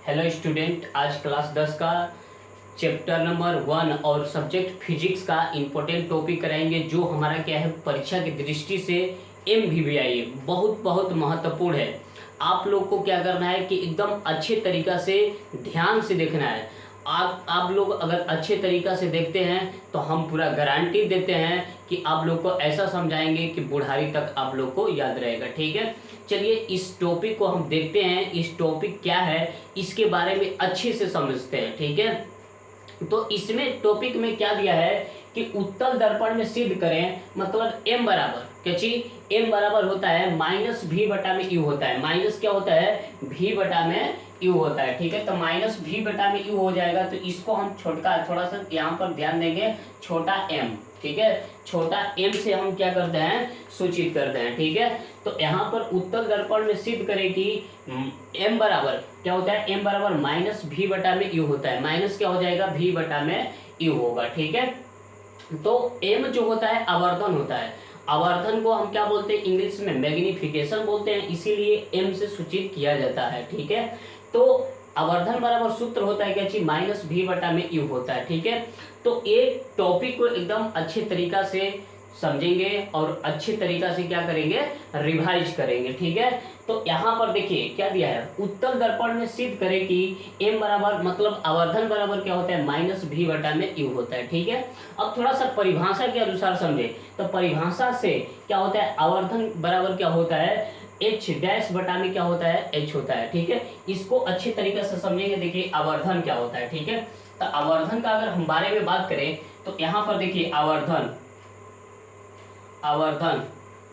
Hello student, आज class 10 का chapter number 1 और सब्जेक्ट फिजिक्स का इम्पोर्टेंट टॉपिक कराएंगे, जो हमारा क्या है परीक्षा की दृष्टि से MVVI बहुत बहुत महत्वपूर्ण है। आप लोग को क्या करना है कि एकदम अच्छे तरीक़ा से ध्यान से देखना है। आप लोग अगर अच्छे तरीक़ा से देखते हैं तो हम पूरा गारंटी देते हैं कि आप लोग को ऐसा समझाएंगे कि बुढ़ारी तक आप लोग को याद रहेगा। ठीक है, चलिए इस टॉपिक को हम देखते हैं। इस टॉपिक क्या है इसके बारे में अच्छे से समझते हैं। ठीक है, तो इसमें टॉपिक में क्या दिया है कि उत्तल दर्पण में सिद्ध करें, मतलब m बराबर क्या चीज m बराबर होता है माइनस भी बटा में यू होता है। माइनस क्या होता है, भी बटा में यू होता है। ठीक है, तो माइनस भी बटा में यू हो जाएगा। तो इसको हम छोटा थोड़ा सा यहाँ पर ध्यान देंगे, छोटा m। ठीक है, छोटा m से हम क्या करते हैं, सूचित करते हैं। ठीक है, तो यहाँ पर उत्तल दर्पण में सिद्ध करें कि m बराबर क्या होता है, m बराबर माइनस भी बटा में यू होता है। माइनस क्या हो जाएगा, भी बटा में यू होगा। ठीक है, तो m जो होता है आवर्धन होता है। आवर्धन को हम क्या बोलते हैं, इंग्लिश में मैग्निफिकेशन बोलते हैं, इसीलिए m से सूचित किया जाता है। ठीक है, तो आवर्धन बराबर सूत्र होता है क्या चीज, माइनस भी बटा में यू होता है। ठीक है, तो एक टॉपिक को एकदम अच्छे तरीका से समझेंगे और अच्छे तरीका से क्या करेंगे, रिवाइज करेंगे। ठीक है, तो यहाँ पर देखिए क्या दिया है, उत्तल दर्पण में सिद्ध करें कि m बराबर मतलब आवर्धन बराबर क्या होता है, माइनस भी बटा में यू होता है। ठीक है, अब थोड़ा सा परिभाषा के अनुसार समझे, तो परिभाषा से क्या होता है, आवर्धन बराबर क्या होता है, h डैश बटा में क्या होता है, h होता है। ठीक है, इसको अच्छे तरीके से समझेंगे। देखिए आवर्धन क्या होता है। ठीक है, तो आवर्धन का अगर हम बारे में बात करें तो यहाँ पर देखिए आवर्धन आवर्धन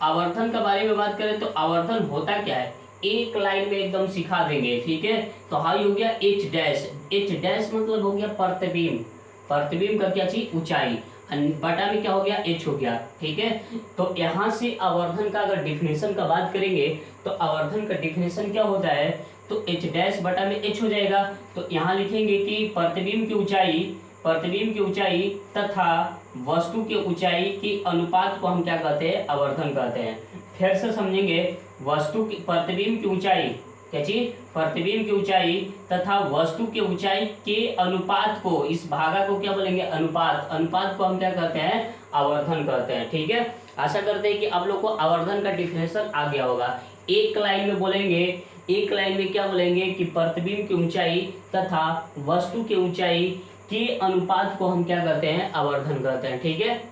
आवर्धन के बारे में बात करें तो आवर्धन होता क्या है, एक लाइन में एकदम सिखा देंगे। ठीक है, तो हाई हो गया h डैश। h डैश मतलब हो गया प्रतिबिंब। प्रतिबिंब का क्या चीज, ऊंचाई, बटा में क्या हो गया, h हो गया। ठीक है, तो यहाँ से आवर्धन का अगर डिफिनेशन का बात करेंगे तो आवर्धन का डिफिनेशन क्या होता है, तो h डैश बटा में h हो जाएगा। तो यहाँ लिखेंगे कि प्रतिबिंब की ऊंचाई तथा वस्तु की ऊंचाई की अनुपात को हम क्या कहते हैं, आवर्धन कहते हैं। फिर से समझेंगे, वस्तु की प्रतिबिंब की ऊंचाई क्या चीज, प्रतिबिंब की ऊंचाई तथा वस्तु की ऊंचाई के अनुपात को, इस भागा को क्या बोलेंगे, अनुपात। अनुपात को हम क्या कहते हैं, आवर्धन कहते हैं। ठीक है, आशा करते हैं कि आप लोग को आवर्धन का डिफिनेशन आ गया होगा। एक लाइन में बोलेंगे, एक लाइन में क्या बोलेंगे कि प्रतिबिंब की ऊंचाई तथा वस्तु की ऊंचाई के अनुपात को हम क्या कहते हैं, आवर्धन कहते हैं। ठीक है,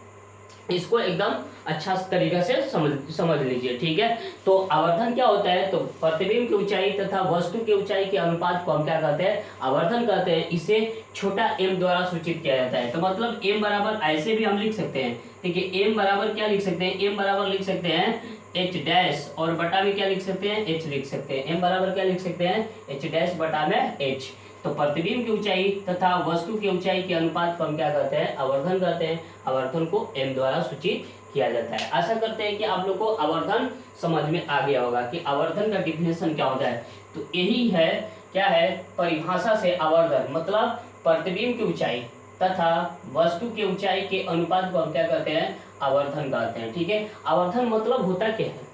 इसको एकदम अच्छा तरीका से समझ लीजिए। ठीक है, तो आवर्धन क्या होता है, तो प्रतिबिंब की ऊंचाई तथा वस्तु की ऊंचाई के अनुपात को हम क्या कहते हैं, आवर्धन कहते हैं। इसे छोटा m द्वारा सूचित किया जाता है। तो मतलब m बराबर ऐसे भी हम लिख सकते हैं। ठीक है, m बराबर क्या लिख सकते हैं, m बराबर लिख सकते हैं h डैश, और बटा में क्या लिख सकते हैं, h लिख सकते हैं। m बराबर क्या लिख सकते हैं, h डैश बटा में h। तो प्रतिबिंब की ऊंचाई तथा वस्तु की ऊंचाई के अनुपात को हम क्या कहते हैं, आवर्धन कहते हैं। आवर्धन को m द्वारा सूचित किया जाता है। आशा करते हैं कि आप लोग को आवर्धन समझ में आ गया होगा कि आवर्धन का डिफिनेशन क्या होता है। तो यही है, क्या है, परिभाषा से आवर्धन मतलब प्रतिबिंब की ऊंचाई तथा वस्तु की ऊंचाई के अनुपात को हम क्या कहते हैं, आवर्धन कहते हैं। ठीक है, आवर्धन मतलब होता क्या है,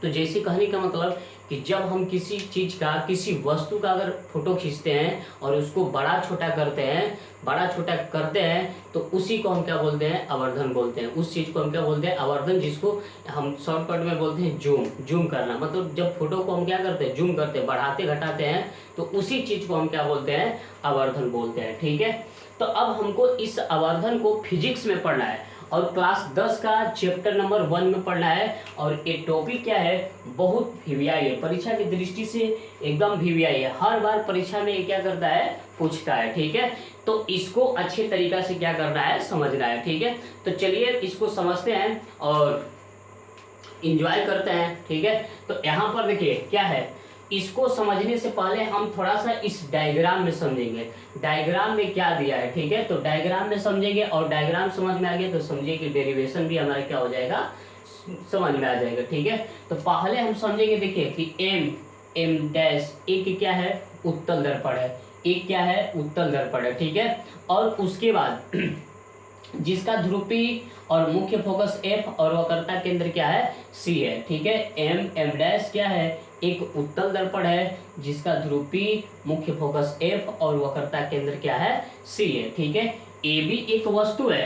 तो जैसे कहने का मतलब कि जब हम किसी चीज का, किसी वस्तु का अगर फोटो खींचते हैं और उसको बड़ा छोटा करते हैं तो उसी को हम क्या बोलते हैं, आवर्धन बोलते हैं। उस चीज को हम क्या बोलते हैं, आवर्धन, जिसको हम शॉर्टकट में बोलते हैं जूम करना। मतलब जब फोटो को हम क्या करते हैं, जूम करते हैं, बढ़ाते घटाते हैं, तो उसी चीज को हम क्या बोलते हैं, आवर्धन बोलते हैं। ठीक है, तो अब हमको इस आवर्धन को फिजिक्स में पढ़ना है और क्लास 10 का चैप्टर नंबर 1 में पढ़ना है। और ये टॉपिक क्या है, बहुत VVI है, परीक्षा की दृष्टि से एकदम VVI है। हर बार परीक्षा में ये क्या करता है, पूछता है। ठीक है, तो इसको अच्छे तरीका से क्या करना है, समझना है। ठीक है, तो चलिए इसको समझते हैं और इंजॉय करते हैं। ठीक है, तो यहाँ पर देखिए क्या है, इसको समझने से पहले हम थोड़ा सा इस डायग्राम में समझेंगे, डायग्राम में क्या दिया है। ठीक है, तो डायग्राम में समझेंगे और डायग्राम समझ में आ गया तो समझिए कि डेरिवेशन भी हमारा क्या हो जाएगा, समझ में आ जाएगा। ठीक है, तो पहले हम समझेंगे, देखिए कि m डैश एक क्या है, उत्तल दर्पण है, एक क्या है, उत्तल दर्पण है। ठीक है, और उसके बाद जिसका ध्रुवी और मुख्य फोकस F और वक्रता केंद्र क्या है, C है। ठीक है, m डैश क्या है, एक उत्तल दर्पण है जिसका ध्रुव P, मुख्य फोकस F और वक्रता केंद्र क्या है C है। ठीक है, ए भी एक वस्तु है,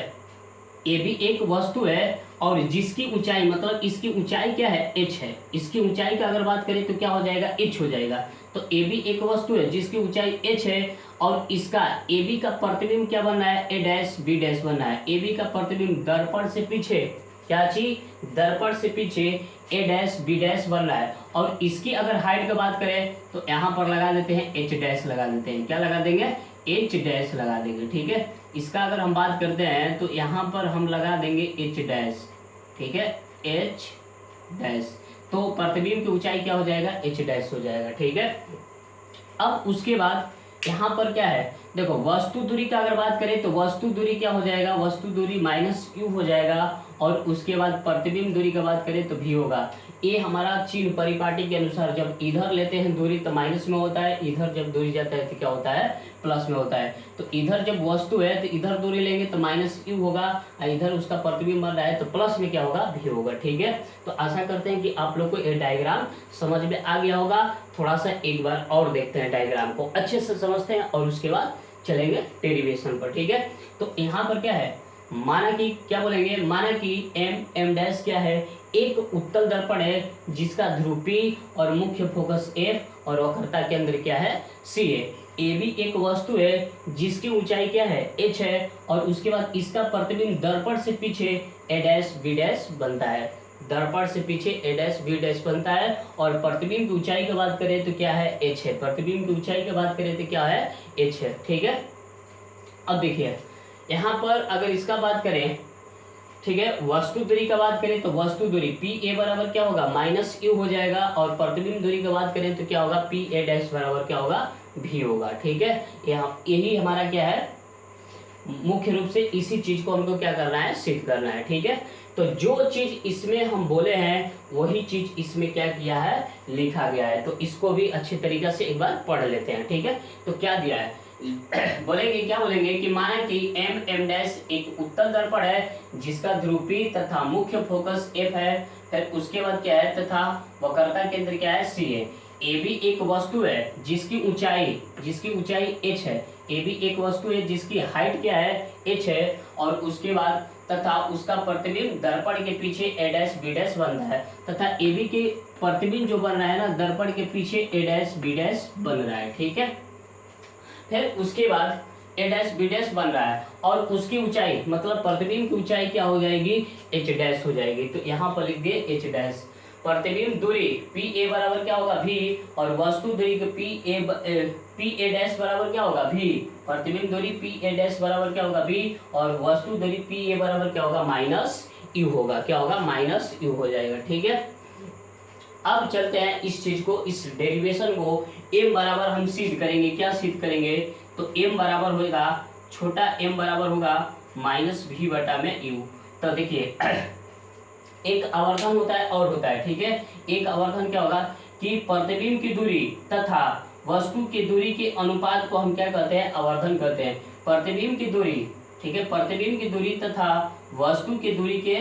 ए भी एक वस्तु है और जिसकी ऊंचाई मतलब इसकी ऊंचाई क्या है h है। इसकी ऊंचाई का अगर बात करें तो क्या हो जाएगा h हो जाएगा। तो ए भी एक वस्तु है जिसकी ऊंचाई h है और इसका ए बी का प्रतिबिंब क्या बन रहा है a डैश b डैश बन रहा है। ए बी का प्रतिबिंब दर्पण से पीछे क्या चीज दर्पण से पीछे a डैश b डैश बन रहा है और इसकी अगर हाइट की बात करें तो यहाँ पर लगा देते हैं h डैश लगा देते हैं। क्या लगा देंगे h डैश लगा देंगे। ठीक है, इसका अगर हम बात करते हैं तो यहाँ पर हम लगा देंगे h डैश। ठीक है, h डैश, तो प्रतिबिंब की ऊंचाई क्या हो जाएगा h डैश हो जाएगा। ठीक है, अब उसके बाद यहाँ पर क्या है देखो, वस्तु दूरी का अगर बात करें तो वस्तु दूरी क्या हो जाएगा, वस्तु दूरी माइनस u हो जाएगा और उसके बाद प्रतिबिंब दूरी का बात करें तो v होगा। ये हमारा चिन्ह परिपाटी के अनुसार जब इधर लेते हैं दूरी तो माइनस में होता है, इधर जब दूरी जाता है तो क्या होता है प्लस में होता है। तो इधर जब वस्तु है तो इधर दूरी लेंगे तो माइनस u होगा और इधर उसका प्रतिबिंब बन रहा है तो प्लस में क्या होगा v होगा। ठीक है, तो आशा करते हैं कि आप लोग को ये डायग्राम समझ में आ गया होगा। थोड़ा सा एक बार और देखते हैं, डायग्राम को अच्छे से समझते हैं और उसके बाद चलेंगे डेरिवेशन पर। ठीक है, तो यहाँ पर क्या है, माना कि क्या बोलेंगे, माना कि m डैश क्या है, एक उत्तल दर्पण है जिसका ध्रुव P और मुख्य फोकस F और वक्रता केंद्र क्या है C है। ए भी एक वस्तु है जिसकी ऊंचाई क्या है h है और उसके बाद इसका प्रतिबिंब दर्पण से पीछे a डैश b डैश बनता है। दर्पण से पीछे a डैश b डैश बनता है और प्रतिबिंब की ऊंचाई की बात करें तो क्या है h है। प्रतिबिंब की ऊंचाई की बात करें तो क्या है h है। ठीक है, अब देखिए यहाँ पर अगर इसका बात करें, ठीक है, वस्तु दूरी का बात करें तो वस्तु दूरी पी ए बराबर क्या होगा माइनस यू हो जाएगा और प्रतिबिंब दूरी की बात करें तो क्या होगा पी ए डैश बराबर क्या होगा भी होगा। ठीक है, यहाँ यही हमारा क्या है, मुख्य रूप से इसी चीज को हमको क्या करना है सिद्ध करना है। ठीक है, तो जो चीज इसमें हम बोले हैं वही चीज इसमें क्या किया है लिखा गया है। तो इसको भी अच्छे तरीके से एक बार पढ़ लेते हैं। ठीक है, तो क्या दिया है बोलेंगे, क्या बोलेंगे कि माना कि m डैश एक उत्तल दर्पण है जिसका ध्रुव P तथा मुख्य फोकस F है। फिर उसके बाद क्या है तथा वक्रता केंद्र क्या है C है। ए भी एक वस्तु है जिसकी ऊंचाई h है। ए भी एक वस्तु है जिसकी हाइट क्या है h है और उसके बाद तथा उसका प्रतिबिंब दर्पण के पीछे a डैश b डैश बन रहा है तथा ए बी के प्रतिबिंब जो बन रहा है ना दर्पण के पीछे a डैश b डैश बन रहा है। ठीक है, फिर उसके बाद a डैश b डैश बन रहा है और उसकी ऊंचाई मतलब प्रतिबिंब की ऊंचाई क्या हो जाएगी h डैश हो जाएगी। तो यहाँ पर लिख दिए h डैश। प्रतिबिंब दूरी पी ए बराबर क्या होगा v और वस्तु दूरी पी ए डैश बराबर क्या होगा v। प्रतिबिंब दूरी पी ए डैश बराबर क्या होगा v और वस्तु दूरी पी ए बराबर क्या होगा माइनस यू होगा। क्या होगा माइनस यू हो जाएगा। ठीक है, अब चलते हैं इस चीज को, इस डेरिवेशन को m बराबर हम सिद्ध करेंगे। क्या सिद्ध करेंगे तो m बराबर होगा छोटा m बराबर होगा माइनस v बटा में u। तो देखिए एक आवर्धन होता है और होता है। ठीक है, एक आवर्धन क्या होगा कि प्रतिबिंब की दूरी तथा वस्तु की दूरी के अनुपात को हम क्या कहते हैं आवर्धन कहते हैं। प्रतिबिंब की दूरी, ठीक है, प्रतिबिंब की दूरी तथा वस्तु की दूरी के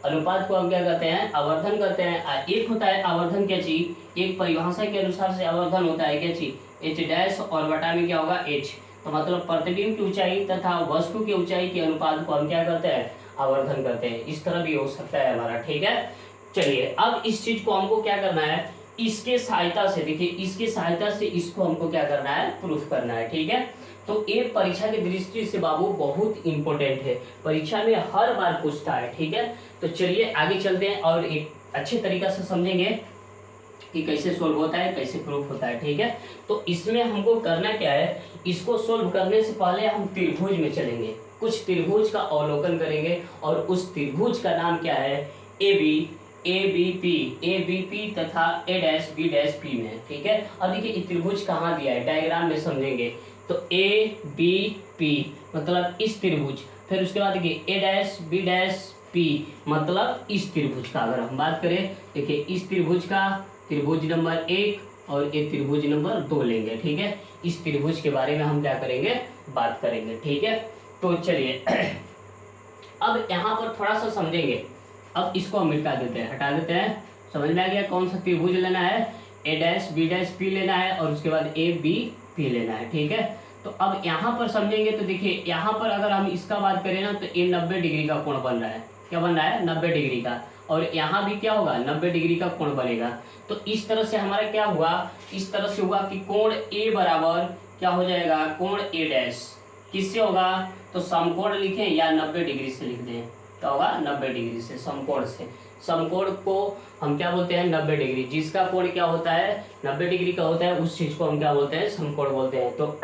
अनुपात को हम क्या कहते हैं आवर्धन कहते हैं। एक होता है आवर्धन क्या चीज, एक परिभाषा के अनुसार से आवर्धन होता है क्या चीज h डैश और बटा में क्या होगा h। तो मतलब प्रतिबिंब की ऊंचाई तथा वस्तु की ऊंचाई के अनुपात को हम क्या कहते हैं आवर्धन करते हैं। इस तरह भी हो सकता है हमारा। ठीक है, चलिए अब इस चीज को हमको क्या करना है, इसके सहायता से, देखिए इसके सहायता से इसको हमको क्या करना है प्रूफ करना है। ठीक है, तो ये परीक्षा की दृष्टि से बाबू बहुत इंपॉर्टेंट है, परीक्षा में हर बार पूछता है। ठीक है, तो चलिए आगे चलते हैं और एक अच्छे तरीका से समझेंगे कि कैसे सोल्व होता है कैसे प्रूफ होता है। ठीक है, तो इसमें हमको करना क्या है, इसको सोल्व करने से पहले हम त्रिभुज में चलेंगे, कुछ त्रिभुज का अवलोकन करेंगे और उस त्रिभुज का नाम क्या है ABP तथा A dash B dash P में। ठीक है, अब देखिए त्रिभुज कहाँ दिया है डायग्राम में समझेंगे। तो ABP मतलब इस त्रिभुज, फिर उसके बाद देखिए A dash B dash P मतलब इस त्रिभुज का अगर हम बात करें, देखिए इस त्रिभुज का त्रिभुज नंबर 1 और ये त्रिभुज नंबर 2 लेंगे। ठीक है, इस त्रिभुज के बारे में हम क्या करेंगे बात करेंगे। ठीक है, तो चलिए अब यहाँ पर थोड़ा सा समझेंगे। अब इसको हम मिटा देते हैं, हटा देते हैं। समझ में आ गया कौन सा त्रिभुज लेना है, ए डैश बी डैश पी लेना है और उसके बाद ए बी पी लेना है, ठीक है। तो अब यहाँ पर समझेंगे तो देखिए यहाँ पर अगर हम इसका बात करें ना तो ये 90 डिग्री का कोण बन रहा है। क्या बन रहा है? 90 डिग्री का। और यहाँ भी क्या होगा? 90 डिग्री का कोण बनेगा। तो इस तरह से हमारा क्या हुआ? इस तरह से हुआ कि कोण ए बराबर क्या हो जाएगा? कोण ए डैश किससे होगा? तो समकोण लिखें या 90 डिग्री से लिख दें। क्या होगा? 90 डिग्री से, समकोण से। समकोण को हम क्या बोलते हैं? 90 डिग्री। जिसका कोण क्या होता है? 90 डिग्री का होता है, उस चीज को हम क्या बोलते हैं? समकोण बोलते हैं। तो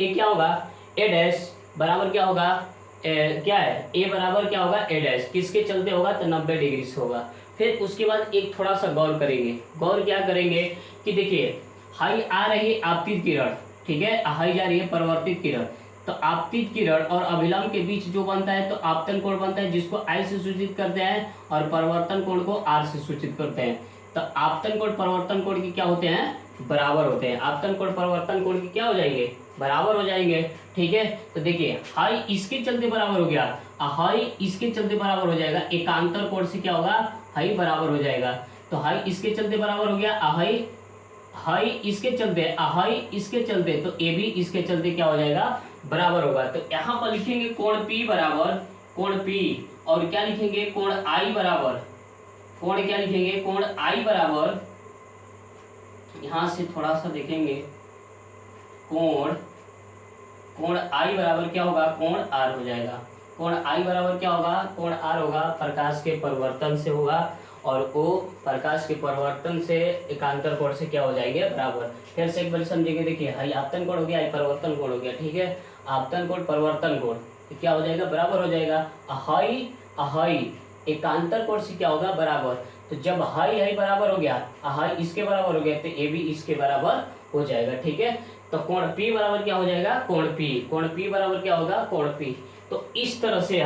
ये क्या होगा? ए डैश बराबर क्या होगा? क्या है? ए बराबर क्या होगा? ए डैश किसके चलते होगा? तो 90 डिग्री से होगा। फिर उसके बाद एक थोड़ा सा गौर करेंगे। गौर क्या करेंगे कि देखिए हाई आ रही है आपतित किरण, ठीक है, हाई जा रही है परावर्तित किरण। तो आपतित किरण और अभिलंब के बीच जो बनता है तो आपतन कोण बनता है, जिसको आई से सूचित करते हैं, और परिवर्तन कोण को आर से सूचित करते हैं। तो आपतन कोण परिवर्तन कोण की क्या होते हैं? बराबर होते हैं। आपतन कोण परिवर्तन कोण की क्या हो जाएंगे? बराबर हो जाएंगे, ठीक है। तो देखिए हाई इसके चलते बराबर हो गया, हाई इसके चलते बराबर हो जाएगा, एकांतर कोण से क्या होगा? हाई बराबर हो जाएगा। तो हाई इसके चलते बराबर हो गया, हाई हाई इसके चलते, हाई इसके चलते, तो ए भी इसके चलते क्या हो जाएगा? बराबर होगा। तो यहाँ पर लिखेंगे कोण P बराबर कोण P, और क्या लिखेंगे? कोण I बराबर, कोण क्या लिखेंगे? कोण I बराबर, यहां से थोड़ा सा देखेंगे, कोण I बराबर क्या होगा? कोण R हो जाएगा। कोण I बराबर क्या होगा? कोण R होगा, प्रकाश के परिवर्तन से होगा, और वो प्रकाश के परिवर्तन से एकांतर कोण से क्या हो जाएंगे? बराबर। फिर से एक बार समझेंगे, देखिए हाई आपतन कोण हो गया, हाई परिवर्तन कोण हो गया, ठीक है। आपतन कोण परिवर्तन कोण क्या हो जाएगा? बराबर हो जाएगा। हाई एकांतर कोण से क्या होगा? बराबर। तो जब हाई बराबर हो गया, हाई इसके बराबर हो गया, तो ए भी इसके बराबर हो जाएगा, ठीक है। तो कोण P बराबर क्या हो जाएगा? कोण P बराबर क्या होगा? कोण P। तो इस तरह से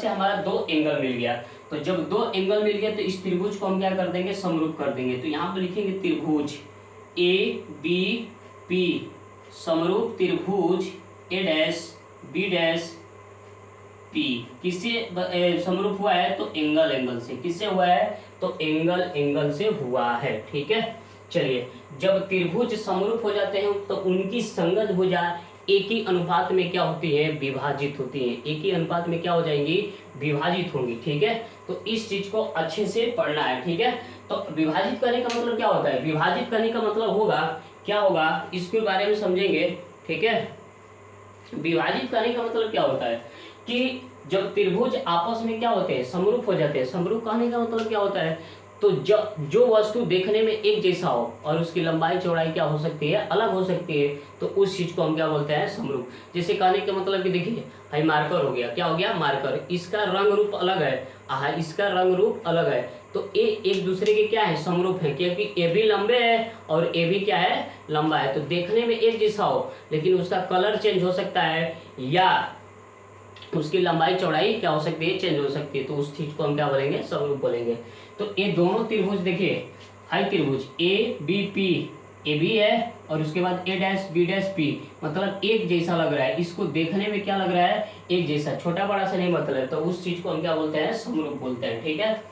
हमारा दो एंगल मिल गया। तो जब दो एंगल मिल गया तो इस त्रिभुज को हम क्या कर देंगे? समरूप कर देंगे। तो यहाँ पे लिखेंगे त्रिभुज ABP, समरूप त्रिभुज A dash B dash P किससे समरूप हुआ है? तो एंगल से। किससे हुआ है? तो एंगल से हुआ है, ठीक है। चलिए, जब त्रिभुज समरूप हो जाते हैं तो उनकी संगत भुजा एक ही अनुपात में क्या होती है? विभाजित होती है। एक ही अनुपात में क्या हो जाएंगी? विभाजित होंगी, ठीक है। तो इस चीज को अच्छे से पढ़ना है, ठीक है। तो विभाजित करने का मतलब क्या होता है? विभाजित करने का मतलब होगा क्या होगा? इसके बारे में समझेंगे, ठीक है। विभाजित करने का मतलब क्या होता है कि जब त्रिभुज आपस में क्या होते हैं? समरूप हो जाते हैं। समरूप कहने का मतलब क्या होता है? तो जो वस्तु देखने में एक जैसा हो और उसकी लंबाई चौड़ाई क्या हो सकती है? अलग हो सकती है, तो उस चीज को हम क्या बोलते हैं? समरूप। जैसे कहने का मतलब कि देखिए हाई मार्कर हो गया, क्या हो गया? मार्कर। इसका रंग रूप अलग है, इसका रंग रूप अलग है, तो ये एक दूसरे के क्या है? समरूप है, क्योंकि ए भी लंबे है और ए भी क्या है? लंबा है। तो देखने में एक जैसा हो लेकिन उसका कलर चेंज हो सकता है, या उसकी लंबाई चौड़ाई क्या हो सकती है? चेंज हो सकती है, तो उस चीज को हम क्या बोलेंगे? समरूप बोलेंगे। तो ये दोनों त्रिभुज देखिए, हाई त्रिभुज ABP, ए भी है और उसके बाद A dash B dash P, मतलब एक जैसा लग रहा है। इसको देखने में क्या लग रहा है? एक जैसा, छोटा बड़ा से नहीं मतलब। तो उस चीज को हम क्या बोलते हैं? समरूप बोलते हैं, ठीक है।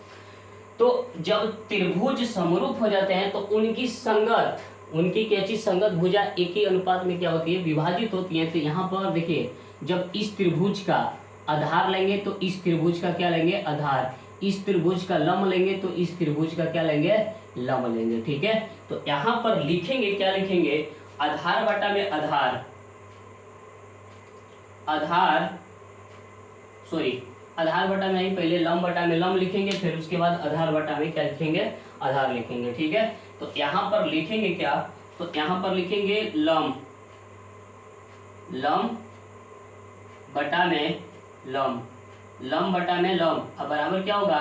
तो जब त्रिभुज समरूप हो जाते हैं तो उनकी क्या चीज? संगत भुजा एक ही अनुपात में क्या होती है? विभाजित होती है। तो यहाँ पर देखिए, जब इस त्रिभुज का आधार लेंगे तो इस त्रिभुज का क्या लेंगे? आधार। इस त्रिभुज का लंब लेंगे तो इस त्रिभुज का क्या लेंगे? लंब लेंगे, ठीक है। तो यहाँ पर लिखेंगे, क्या लिखेंगे? आधार बटा में आधार, आधार बटा में नहीं, पहले लंब बटा में लंब लिखेंगे, फिर उसके बाद आधार बटा में क्या लिखेंगे? आधार लिखेंगे, ठीक है। तो यहाँ पर लिखेंगे क्या? तो यहाँ पर लिखेंगे लंब बटा में लंब, लंब बटा में लंब, अब बराबर क्या होगा?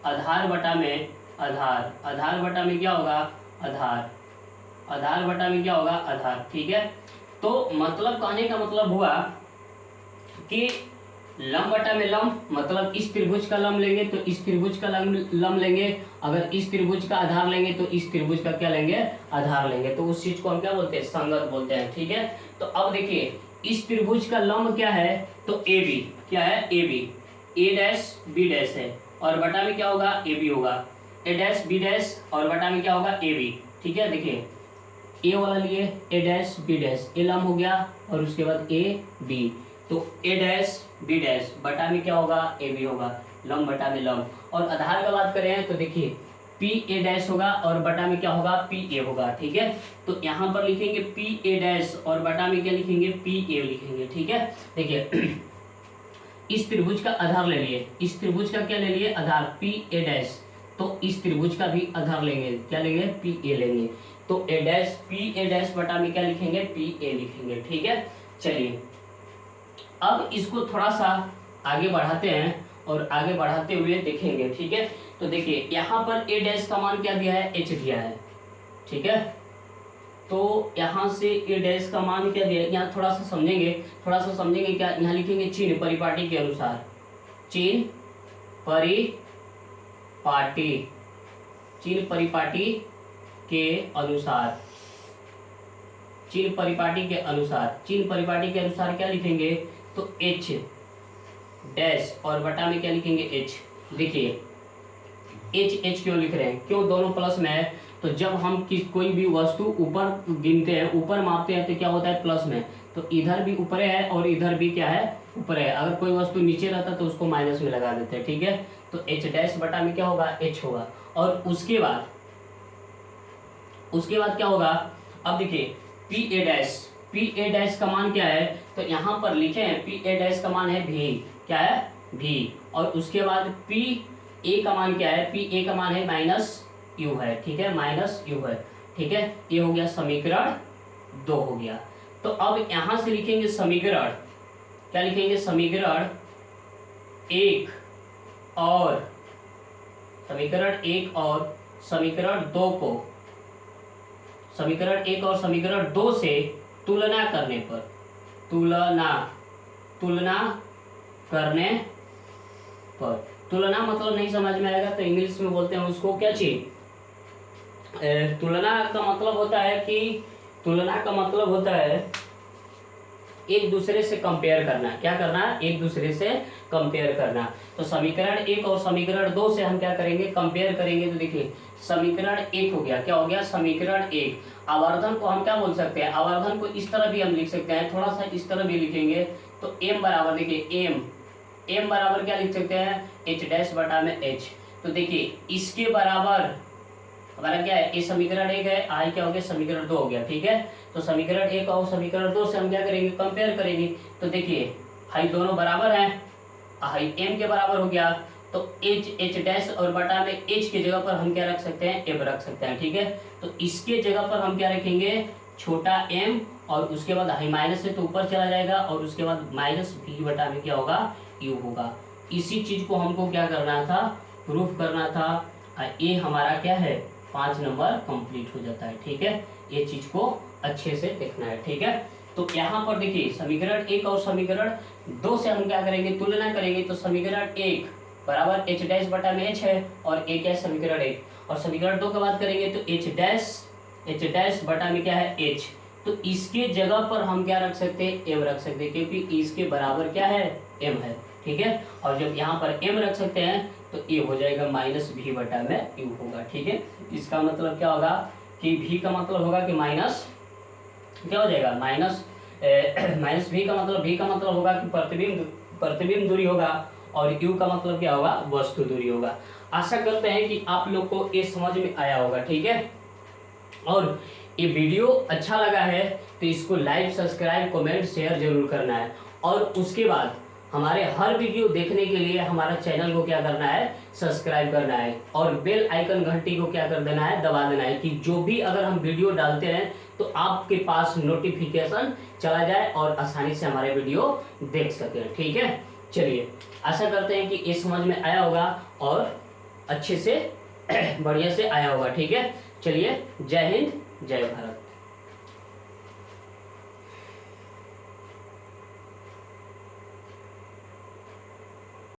आधार बटा में आधार, आधार बटा में क्या होगा? आधार, आधार बटा में क्या होगा? आधार, ठीक है। तो मतलब कहने का मतलब हुआ कि लंब बटा में लंब, मतलब इस त्रिभुज का लंब लेंगे तो इस त्रिभुज का लंब लेंगे, अगर इस त्रिभुज का आधार लेंगे तो इस त्रिभुज का क्या लेंगे? आधार लेंगे। तो उस चीज को हम क्या बोलते हैं? संगत बोलते हैं, ठीक है। तो अब देखिए, इस त्रिभुज का लंब क्या है? तो AB, क्या है? AB, A dash B dash है, और बटा में क्या होगा? AB होगा। ए डैश बी डैश और बटा में क्या होगा ए बी। ठीक है, देखिए ए वाला लिए ए डैश बी डैश, ए लम हो गया और उसके बाद ए बी, तो ए डैश बी डैश बटा में क्या होगा ए बी होगा, लम बटा में लम। और आधार का बात करें तो देखिए पी ए डैश होगा और बटा में क्या होगा पी ए होगा। ठीक है, तो यहाँ पर लिखेंगे पी ए डैश और बटा में क्या लिखेंगे पी ए लिखेंगे। ठीक है, देखिए इस त्रिभुज का आधार ले लिए, इस त्रिभुज का क्या ले लिए आधार पी ए डैश, तो इस त्रिभुज का भी आधार लेंगे, क्या लेंगे पी ए लेंगे, तो ए डैश पी ए डैश बटा में क्या लिखेंगे पी ए लिखेंगे। ठीक है, चलिए अब इसको थोड़ा सा आगे बढ़ाते हैं और आगे बढ़ाते हुए देखेंगे। ठीक है, तो देखिए यहाँ पर ए डैश का मान क्या दिया है एच दिया है। ठीक है, तो यहाँ से ए डैश का मान क्या दिया है, यहाँ थोड़ा सा समझेंगे क्या, यहाँ लिखेंगे चिन्ह परिपाटी के अनुसार, चिन्ह परिपाटी, चिन्ह परिपाटी के अनुसार, चिन्ह परिपाटी के अनुसार, चिन्ह परिपाटी के अनुसार क्या लिखेंगे, तो एच डैश और बटा में क्या लिखेंगे एच। देखिए एच क्यों लिख रहे हैं, क्यों दोनों प्लस में है, तो जब हम कोई भी वस्तु ऊपर गिनते हैं, ऊपर मापते हैं तो क्या होता है प्लस में, तो इधर भी ऊपर है और इधर भी क्या है ऊपर है। अगर कोई वस्तु नीचे रहता तो उसको माइनस में लगा देते हैं। ठीक है, तो एच डैश बटा में क्या होगा एच होगा, और उसके बाद क्या होगा, अब देखिए पी ए डैश का मान क्या है, तो यहाँ पर लिखे हैं पी ए डैश का मान है भी, क्या है भी, और उसके बाद पी ए का मान क्या है, पी ए का मान है माइनस यू है। ठीक है, माइनस यू है। ठीक है, ये हो गया समीकरण 2 हो गया। तो अब यहां से लिखेंगे समीकरण, क्या लिखेंगे समीकरण 1 और समीकरण 1 और समीकरण 2 को, समीकरण 1 और समीकरण 2 से तुलना करने पर, तुलना करने पर, तुलना मतलब नहीं समझ में आएगा तो इंग्लिश में बोलते हैं उसको क्या चीज, तुलना का मतलब होता है कि, तुलना का मतलब होता है एक दूसरे से कंपेयर करना। क्या करना, एक दूसरे से कंपेयर करना। तो समीकरण 1 और समीकरण 2 से हम क्या करेंगे कंपेयर करेंगे। तो देखिए समीकरण 1 हो गया, क्या हो गया समीकरण 1। आवर्धन को हम क्या बोल सकते हैं, आवर्धन को इस तरह भी हम लिख सकते हैं, थोड़ा सा इस तरह भी लिखेंगे तो m बराबर, देखिए m बराबर क्या लिख सकते हैं एच डैश बटा में एच। तो देखिए इसके बराबर हमारा क्या है, ये समीकरण 1 है, आई क्या हो गया समीकरण 2 हो गया। ठीक है, तो समीकरण 1 और समीकरण 2 से हम क्या करेंगे कंपेयर करेंगे। तो देखिए हाई दोनों बराबर हैं, हाई m के बराबर हो गया, तो एच डैश और बटा में h की जगह पर हम क्या रख सकते हैं m रख सकते हैं। ठीक है, तो इसके जगह पर हम क्या रखेंगे छोटा m, और उसके बाद हाई माइनस है तो ऊपर चला जाएगा, और उसके बाद माइनस v बटा में क्या होगा u होगा। इसी चीज को हमको क्या करना था, प्रूफ करना था। ये हमारा क्या है 5 नंबर कंप्लीट हो जाता है। ठीक है, ये चीज को अच्छे से देखना है। ठीक है, तो यहाँ पर देखिए समीकरण 1 और समीकरण 2 से हम क्या करेंगे तुलना करेंगे। तो समीकरण 1 बराबर एच डैश बटा में एच है, और एक है समीकरण 1, और समीकरण 2 की बात करेंगे तो एच डैश बटा में क्या है एच। तो इसके जगह पर हम क्या रख सकते हैं m रख सकते हैं, क्योंकि इसके बराबर क्या है m है। ठीक है, और जब यहाँ पर m रख सकते हैं तो ये हो जाएगा माइनस v बटा में u होगा। ठीक है, इसका मतलब क्या होगा कि v का मतलब होगा कि माइनस क्या हो जाएगा माइनस v का मतलब होगा कि प्रतिबिंब दूरी होगा, और u का मतलब क्या होगा वस्तु दूरी होगा। आशा करते हैं कि आप लोग को ये समझ में आया होगा। ठीक है, और ये वीडियो अच्छा लगा है तो इसको लाइक सब्सक्राइब कमेंट शेयर जरूर करना है, और उसके बाद हमारे हर वीडियो देखने के लिए हमारा चैनल को क्या करना है सब्सक्राइब करना है, और बेल आइकन घंटी को क्या कर देना है दबा देना है, कि जो भी अगर हम वीडियो डालते हैं तो आपके पास नोटिफिकेशन चला जाए और आसानी से हमारे वीडियो देख सकें। ठीक है, चलिए आशा करते हैं कि ये समझ में आया होगा और अच्छे से बढ़िया से आया होगा। ठीक है, चलिए जय हिंद जय भारत।